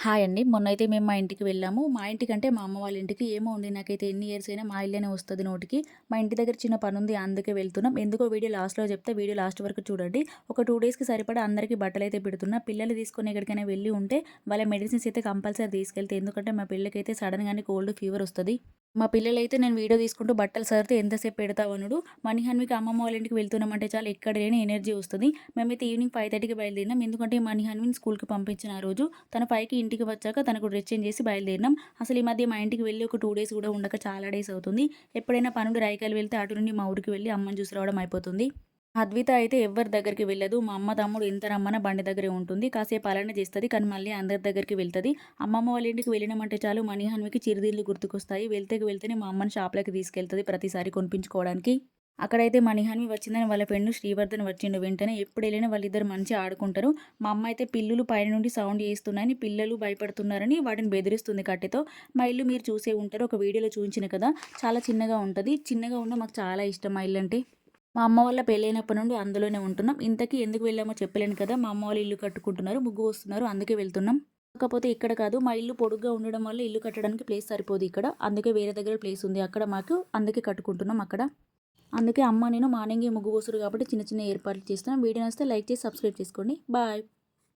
Hi అండి. మొన్నైతే మేము మా ఇంటికి వెళ్ళాము. మా ఇంటికంటే మా అమ్మ వాళ్ళ ఇంటికి ఏమో అండి నాకైతే ఎన్ని ఇయర్స్ అయినా మా ఇల్లేనే వస్తది నోటికి. మా ఇంటి దగ్గర చిన్న పనుంది అందుకే వెళ్తున్నాం. ఎందుకో వీడియో లాస్ట్‌లో చెప్తా. వీడియో లాస్ట్ వరకు చూడండి. ఒక 2 డేస్‌కి సరిపడా అందరికీ బట్టలైతే పెడుతున్నా. పిల్లలు తీసుకొని ఎక్కడికైనా వెళ్ళి ఉంటే వాళ్ళ మెడిసిన్స్ అయితే కంపల్సరీ తీసుకెళ్తా. ఎందుకంటే మా పిల్లకైతే సడెన్‌గానే కోల్డ్, ఫీవర్ వస్తది. మా పిల్లలైతే నేను వీడియో తీసుకుంటూ బట్టలు సర్దితే ఎంతసేపు పెడతావనుడు. మణిహాన్వికి అమ్మమ్మ వాళ్ళ ఇంటికి వెళ్తున్నామంటే చాలు ఎక్కడ లేని ఎనర్జీ వస్తది. మేమైతే ఈవినింగ్ 5:30కి బయలుదేరినాం. ఎందుకంటే మణిహాన్విని స్కూల్‌కి పంపించిన ఆ రోజు. తను 5కి ఇంటికి వచ్చాక తనకు డ్రెస్ చేంజ్ చేసి బయలుదేరినాం. అసలు ఈ మధ్య మా ఇంటికి వెళ్ళి ఒక 2 డేస్ కూడా ఉండక చాలా డేస్ అవుతుంది. ఎప్పుడైనా పనుండి రాయకల్ వెళ్తే అటు నుండి మా ఊరికి వెళ్ళి అమ్మని చూసి రావడం అయిపోతుంది. అద్విత అయితే ఎవ్వరి దగ్గరికి వెళ్ళదు. మా అమ్మ, తమ్ముడు ఎంత రమ్మన్నా బండి దగ్గరే ఉంటుంది. కాసేపు అలానే చేస్తది. కానీ మళ్ళీ అందరి దగ్గరికి వెళ్తది. అమ్మమ్మ వాళ్ళ ఇంటికి వెళ్ళినామంటే చాలు మణిహాన్వికి చిరుతిళ్ళు గుర్తుకొస్తాయి. వెళ్తేనే మా అమ్మని షాప్‌లకి తీసుకెళ్తది ప్రతిసారి కొనిపించుకోవడానికి. అక్కడైతే మణిహాన్వి వచ్చిందని వాళ్ళ ఫ్రెండ్ శ్రీవర్ధన్ వచ్చిండు వెంటనే. ఎప్పుడెళ్ళినా వాళ్ళిద్దరు మంచిగా ఆడుకుంటారు. మా అమ్మ అయితే పిల్లులు పైన నుండి సౌండ్ చేస్తున్నాయని, పిల్లలు భయపడుతున్నారని వాటిని బెదిరిస్తుంది కట్టెతో. మా ఇల్లు మీరు చూసే ఉంటారు. ఒక వీడియోలో చూయించిన కదా! చాలా చిన్నగా ఉంటది. చిన్నగా ఉన్న మాకు చాలా ఇష్టం మా ఇల్లంటే. మా అమ్మ వాళ్ళ పెళ్ళైనప్పటి నుండి అందులోనే ఉంటున్నాం. ఇంతకీ ఎందుకు వెళ్ళామో చెప్పలేను కదా! మా అమ్మ వాళ్ళు ఇల్లు కట్టుకుంటున్నారు. ముగ్గు వస్తున్నారు. అందుకే వెళ్తున్నాం. కాకపోతే ఇక్కడ కాదు. మా ఇల్లు పొడుగ్గా ఉండడం వల్ల ఇల్లు కట్టడానికి ప్లేస్ సరిపోదు ఇక్కడ. అందుకే వేరే దగ్గర ప్లేస్ ఉంది. అక్కడ మాకు అందుకే కట్టుకుంటున్నాం అక్కడ. అందుకే అమ్మ, నేను మార్నింగే ముగ్గు పోస్తుర్రు కాబట్టి చిన్న చిన్న ఏర్పాట్లు చేస్తున్నాం. వీడియో నచ్చితే లైక్ చేసి సబ్స్క్రైబ్ చేసుకోండి. బాయ్.